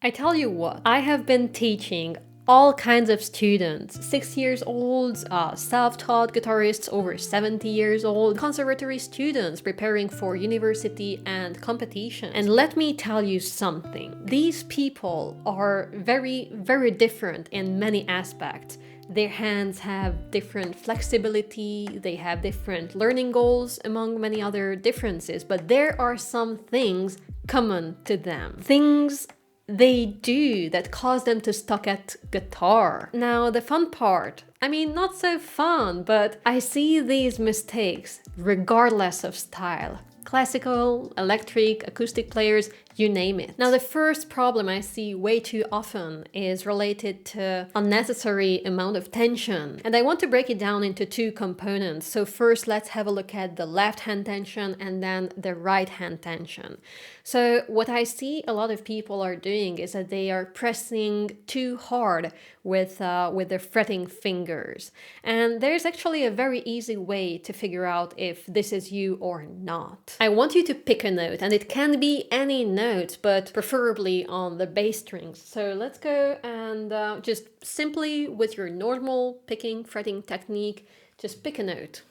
I tell you what, I have been teaching all kinds of students, 6 years old, self-taught guitarists over 70 years old, conservatory students preparing for university and competition. And let me tell you something, these people are very, very different in many aspects. Their hands have different flexibility, they have different learning goals, among many other differences, but there are some things common to them. Things they do that cause them to stuck at guitar. Now, the fun part, I mean, not so fun, but I see these mistakes regardless of style. Classical, electric, acoustic players, you name it. Now, the first problem I see way too often is related to unnecessary amount of tension. And I want to break it down into two components. So first, let's have a look at the left hand tension and then the right hand tension. So what I see a lot of people are doing is that they are pressing too hard with their fretting fingers. And there's actually a very easy way to figure out if this is you or not. I want you to pick a note, and it can be any note, but preferably on the bass strings. So let's go and just simply with your normal picking, fretting technique, just pick a note.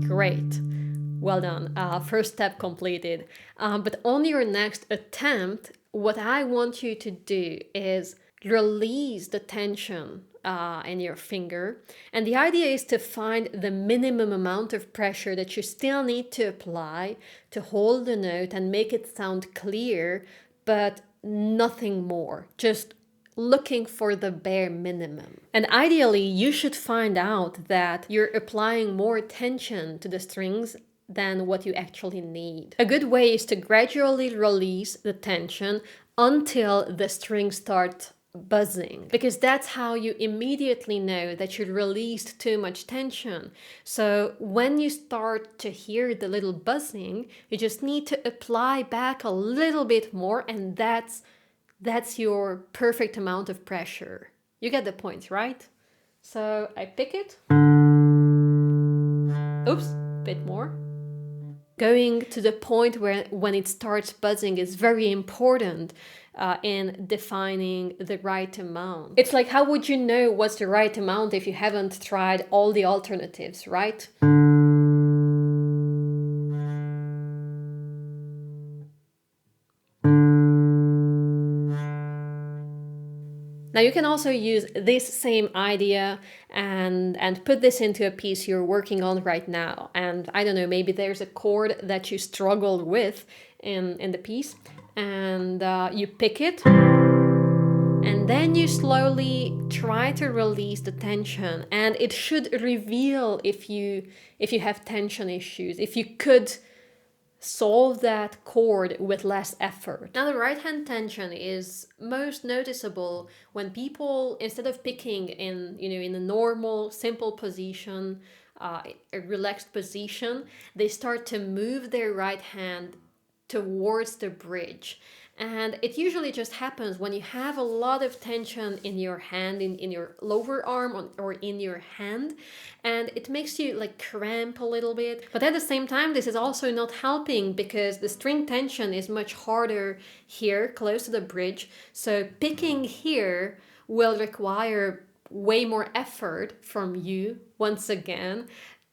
Great. Well done. First step completed. But on your next attempt, what I want you to do is release the tension in your finger. And the idea is to find the minimum amount of pressure that you still need to apply to hold the note and make it sound clear, but nothing more. Just looking for the bare minimum. And ideally, you should find out that you're applying more tension to the strings than what you actually need. A good way is to gradually release the tension until the strings start buzzing, because that's how you immediately know that you released too much tension. So when you start to hear the little buzzing, you just need to apply back a little bit more, and that's your perfect amount of pressure. You get the point, right? So I pick it. Oops, bit more. Going to the point where when it starts buzzing is very important in defining the right amount. It's like, how would you know what's the right amount if you haven't tried all the alternatives, right? Now you can also use this same idea and put this into a piece you're working on right now. And I don't know, maybe there's a chord that you struggled with in the piece, and you pick it, and then you slowly try to release the tension, and it should reveal if you have tension issues, if you could solve that chord with less effort. Now, the right hand tension is most noticeable when people, instead of picking in a normal simple position, a relaxed position, they start to move their right hand towards the bridge. And it usually just happens when you have a lot of tension in your hand, in your lower arm or in your hand, and it makes you like cramp a little bit. But at the same time, this is also not helping because the string tension is much harder here, close to the bridge. So picking here will require way more effort from you once again.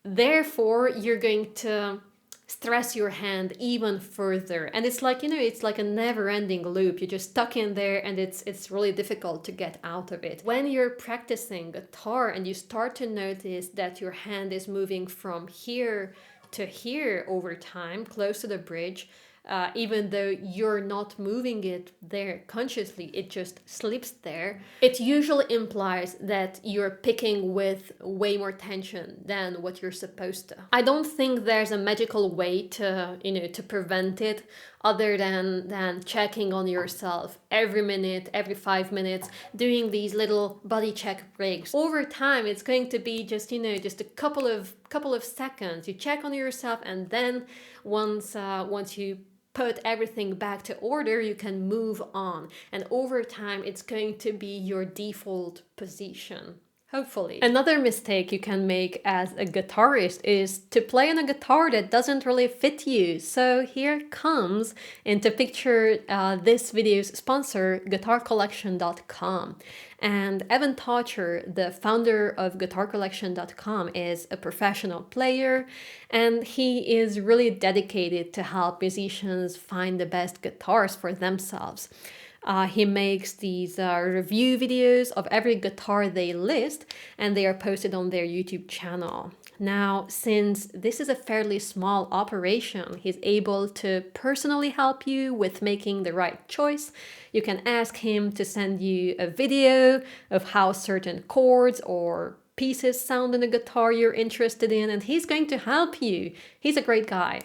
Therefore, you're going to stress your hand even further, and it's like it's like a never-ending loop. You're just stuck in there, and it's really difficult to get out of it. When you're practicing guitar and you start to notice that your hand is moving from here to here over time, close to the bridge, even though you're not moving it there consciously, it just slips there. It usually implies that you're picking with way more tension than what you're supposed to. I don't think there's a magical way to prevent it, other than checking on yourself every minute, every 5 minutes, doing these little body check breaks. Over time, it's going to be just a couple of seconds. You check on yourself, and then once you put everything back to order, you can move on. And over time, it's going to be your default position Hopefully. Another mistake you can make as a guitarist is to play on a guitar that doesn't really fit you. So here comes into picture this video's sponsor, guitarcollection.com. And Evan Totcher, the founder of guitarcollection.com, is a professional player, and he is really dedicated to help musicians find the best guitars for themselves. He makes these review videos of every guitar they list, and they are posted on their YouTube channel. Now, since this is a fairly small operation, he's able to personally help you with making the right choice. You can ask him to send you a video of how certain chords or pieces sound in a guitar you're interested in, and he's going to help you. He's a great guy.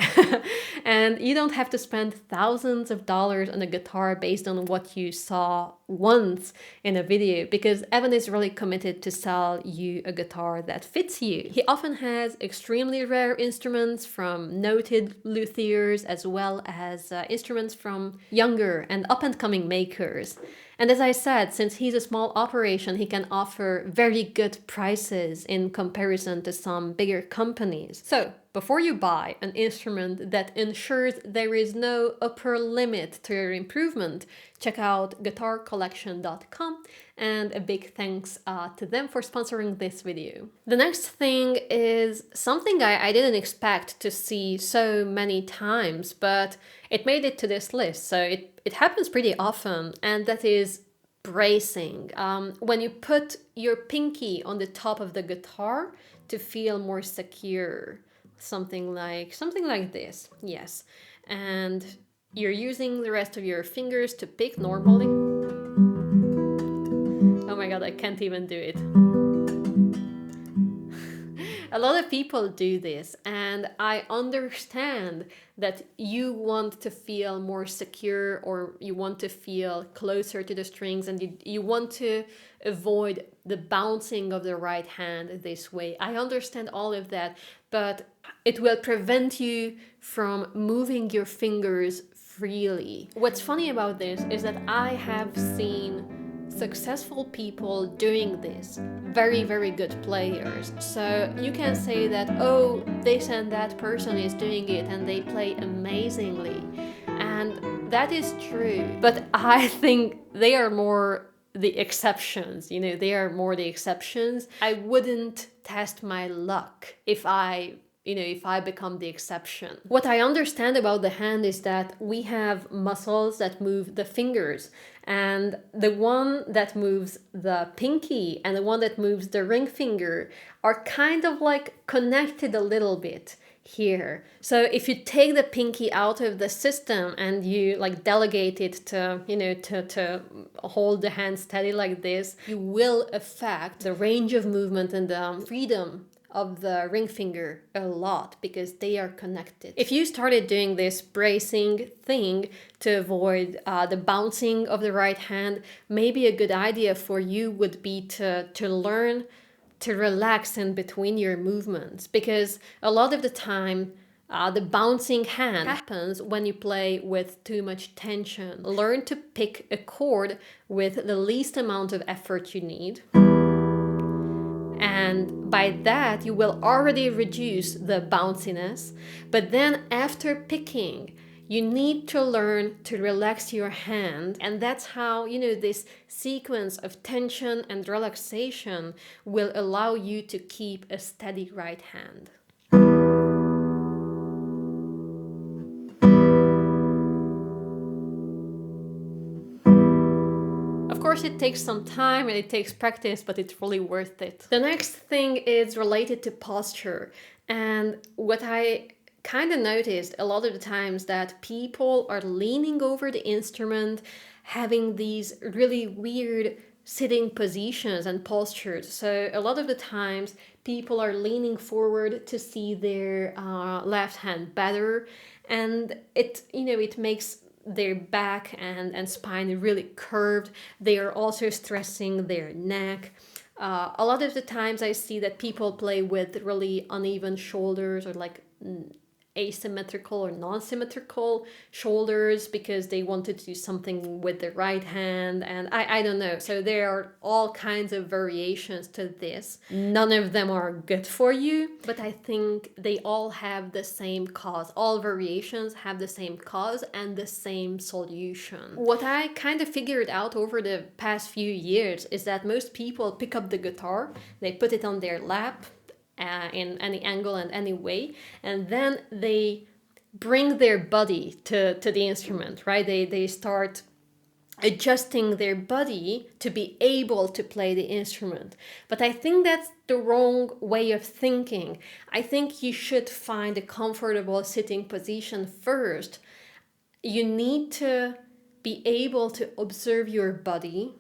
And you don't have to spend thousands of dollars on a guitar based on what you saw once in a video, because Evan is really committed to sell you a guitar that fits you. He often has extremely rare instruments from noted luthiers, as well as instruments from younger and up-and-coming makers. And as I said, since he's a small operation, he can offer very good prices in comparison to some bigger companies. So, before you buy an instrument that ensures there is no upper limit to your improvement, check out guitarcollection.com, and a big thanks to them for sponsoring this video. The next thing is something I didn't expect to see so many times, but it made it to this list, so it happens pretty often, and that is bracing. When you put your pinky on the top of the guitar to feel more secure. Something like this, yes. And you're using the rest of your fingers to pick normally. Oh my god, I can't even do it. A lot of people do this, and I understand that you want to feel more secure, or you want to feel closer to the strings, and you want to avoid the bouncing of the right hand this way. I understand all of that, but it will prevent you from moving your fingers freely. What's funny about this is that I have seen successful people doing this, very, very good players. So you can say that, oh, this and that person is doing it and they play amazingly. And that is true. But I think they are more the exceptions, they are more the exceptions. I wouldn't test my luck if I become the exception. What I understand about the hand is that we have muscles that move the fingers, and the one that moves the pinky and the one that moves the ring finger are kind of like connected a little bit here. So if you take the pinky out of the system and you like delegate it to, to hold the hand steady like this, you will affect the range of movement and the freedom of the ring finger a lot, because they are connected. If you started doing this bracing thing to avoid the bouncing of the right hand, maybe a good idea for you would be to learn to relax in between your movements, because a lot of the time the bouncing hand happens when you play with too much tension. Learn to pick a chord with the least amount of effort you need. And by that, you will already reduce the bounciness. But then after picking, you need to learn to relax your hand. And that's how, this sequence of tension and relaxation will allow you to keep a steady right hand. Of course, it takes some time and it takes practice, but it's really worth it. The next thing is related to posture. And what I kind of noticed a lot of the times that people are leaning over the instrument, having these really weird sitting positions and postures. So a lot of the times people are leaning forward to see their left hand better, and it makes their back and spine really curved. They are also stressing their neck. A lot of the times I see that people play with really uneven shoulders, or like asymmetrical or non-symmetrical shoulders because they wanted to do something with the right hand, and I don't know. So there are all kinds of variations to this. None of them are good for you, but I think they all have the same cause. All variations have the same cause and the same solution. What I kind of figured out over the past few years is that most people pick up the guitar, they put it on their lap, in any angle and any way, and then they bring their body to the instrument, right? They start adjusting their body to be able to play the instrument. But I think that's the wrong way of thinking. I think you should find a comfortable sitting position first. You need to be able to observe your body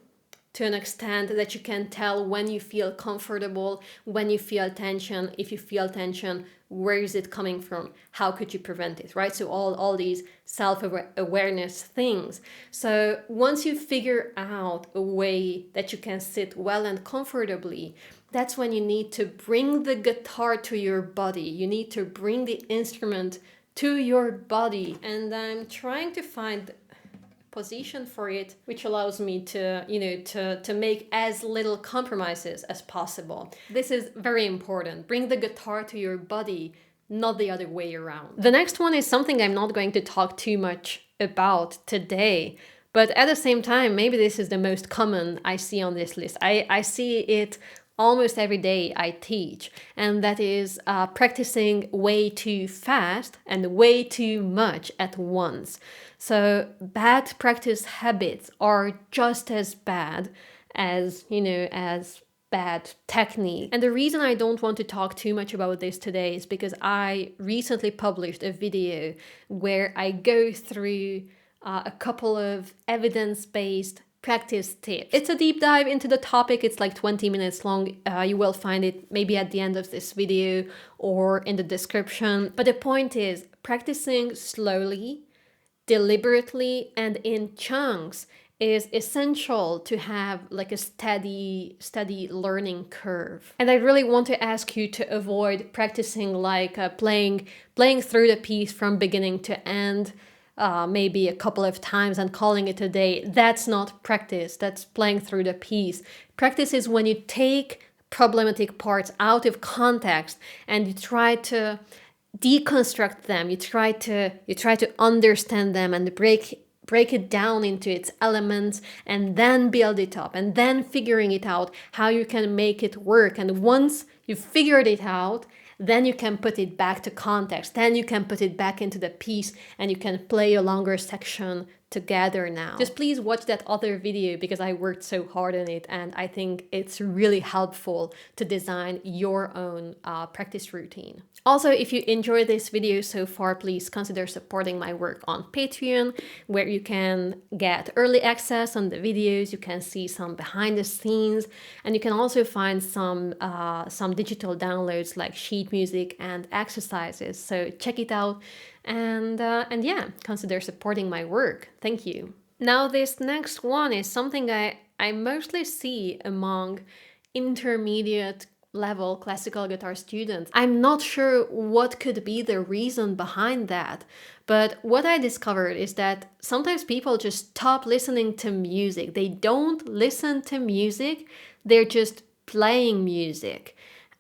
to an extent that you can tell when you feel comfortable, when you feel tension. If you feel tension, where is it coming from? How could you prevent it, right? So all these self-awareness things. So once you figure out a way that you can sit well and comfortably, that's when you need to bring the guitar to your body. You need to bring the instrument to your body. And I'm trying to find position for it, which allows me to make as little compromises as possible. This is very important. Bring the guitar to your body, not the other way around. The next one is something I'm not going to talk too much about today, but at the same time, maybe this is the most common I see on this list. I see it almost every day I teach, and that is practicing way too fast and way too much at once. So bad practice habits are just as bad as, as bad technique. And the reason I don't want to talk too much about this today is because I recently published a video where I go through a couple of evidence-based practice tips. It's a deep dive into the topic. It's like 20 minutes long. You will find it maybe at the end of this video or in the description. But the point is, practicing slowly, deliberately, and in chunks is essential to have like a steady learning curve. And I really want to ask you to avoid practicing like playing through the piece from beginning to end, maybe a couple of times and calling it a day. That's not practice. That's playing through the piece. Practice is when you take problematic parts out of context and you try to deconstruct them. You try to understand them and break it down into its elements and then build it up and then figuring it out how you can make it work. And once you've figured it out, then you can put it back to context. Then you can put it back into the piece and you can play a longer section together now. Just please watch that other video because I worked so hard on it and I think it's really helpful to design your own practice routine. Also, if you enjoyed this video so far, please consider supporting my work on Patreon, where you can get early access on the videos, you can see some behind the scenes, and you can also find some digital downloads like sheet music and exercises. So check it out. And yeah, consider supporting my work. Thank you. Now, this next one is something I mostly see among intermediate level classical guitar students. I'm not sure what could be the reason behind that, but what I discovered is that sometimes people just stop listening to music. They don't listen to music, they're just playing music.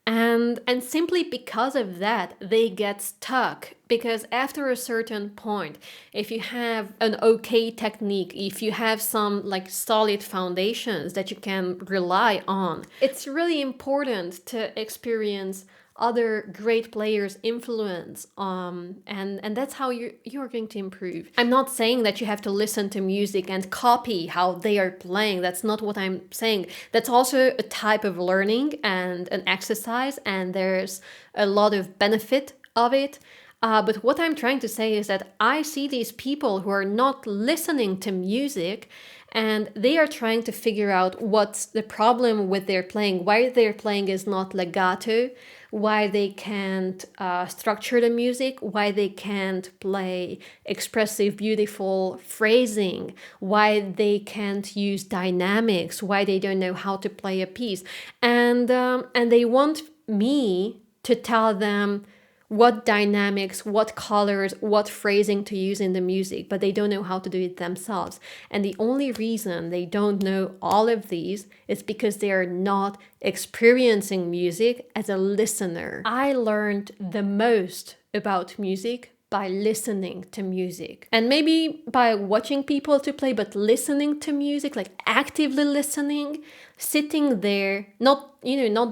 And simply because of that, they get stuck. Because after a certain point, if you have an okay technique, if you have some like solid foundations that you can rely on, it's really important to experience other great players' influence, and that's how you're going to improve. I'm not saying that you have to listen to music and copy how they are playing. That's not what I'm saying. That's also a type of learning and an exercise, and there's a lot of benefit of it. But what I'm trying to say is that I see these people who are not listening to music and they are trying to figure out what's the problem with their playing, why their playing is not legato, why they can't structure the music, why they can't play expressive, beautiful phrasing, why they can't use dynamics, why they don't know how to play a piece. And they want me to tell them what dynamics, what colors, what phrasing to use in the music, but they don't know how to do it themselves. And the only reason they don't know all of these is because they are not experiencing music as a listener. I learned the most about music by listening to music, and maybe by watching people to play, but listening to music, like actively listening, sitting there, not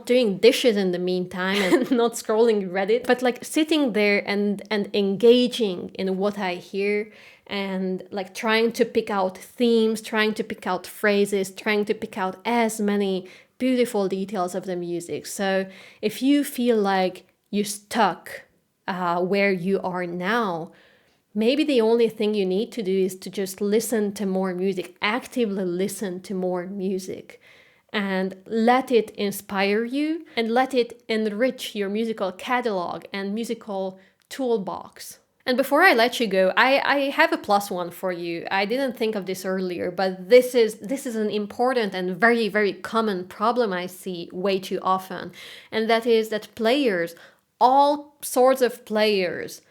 doing dishes in the meantime and not scrolling Reddit, but like sitting there and engaging in what I hear, and like trying to pick out themes, trying to pick out phrases, trying to pick out as many beautiful details of the music. So if you feel like you're stuck where you are now, maybe the only thing you need to do is to just listen to more music, actively listen to more music, and let it inspire you and let it enrich your musical catalog and musical toolbox. And before I let you go, I have a plus one for you. I didn't think of this earlier, but this is an important and very, very common problem I see way too often. And that is that players, all sorts of players,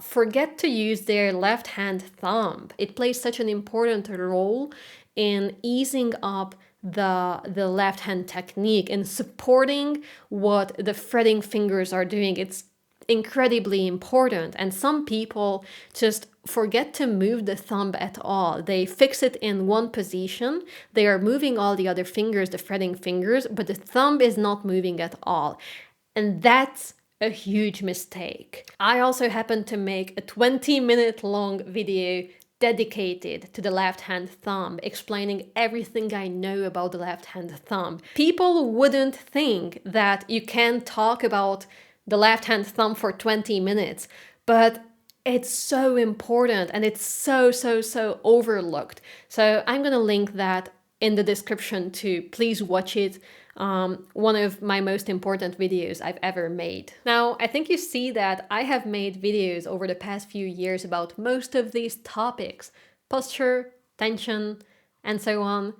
forget to use their left hand thumb. It plays such an important role in easing up the left hand technique and supporting what the fretting fingers are doing. It's incredibly important, and some people just forget to move the thumb at all. They fix it in one position, they are moving all the other fingers, the fretting fingers, but the thumb is not moving at all, and that's a huge mistake. I also happen to make a 20-minute long video dedicated to the left hand thumb, explaining everything I know about the left hand thumb. People wouldn't think that you can talk about the left hand thumb for 20 minutes, but it's so important and it's so overlooked. So I'm gonna link that in the description too. Please watch it. One of my most important videos I've ever made. Now, I think you see that I have made videos over the past few years about most of these topics: posture, tension, and so on.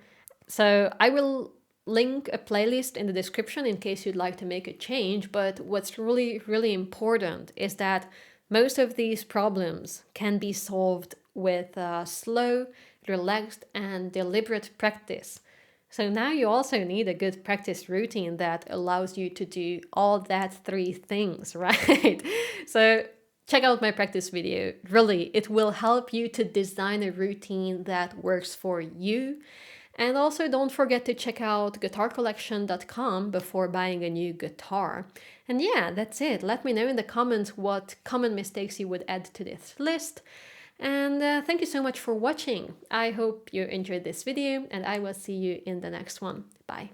So I will link a playlist in the description in case you'd like to make a change. But what's really, really important is that most of these problems can be solved with slow, relaxed, and deliberate practice. So now you also need a good practice routine that allows you to do all that three things, right? So check out my practice video. Really, it will help you to design a routine that works for you. And also don't forget to check out guitarcollection.com before buying a new guitar. And yeah, that's it. Let me know in the comments what common mistakes you would add to this list. And thank you so much for watching. I hope you enjoyed this video, and I will see you in the next one. Bye.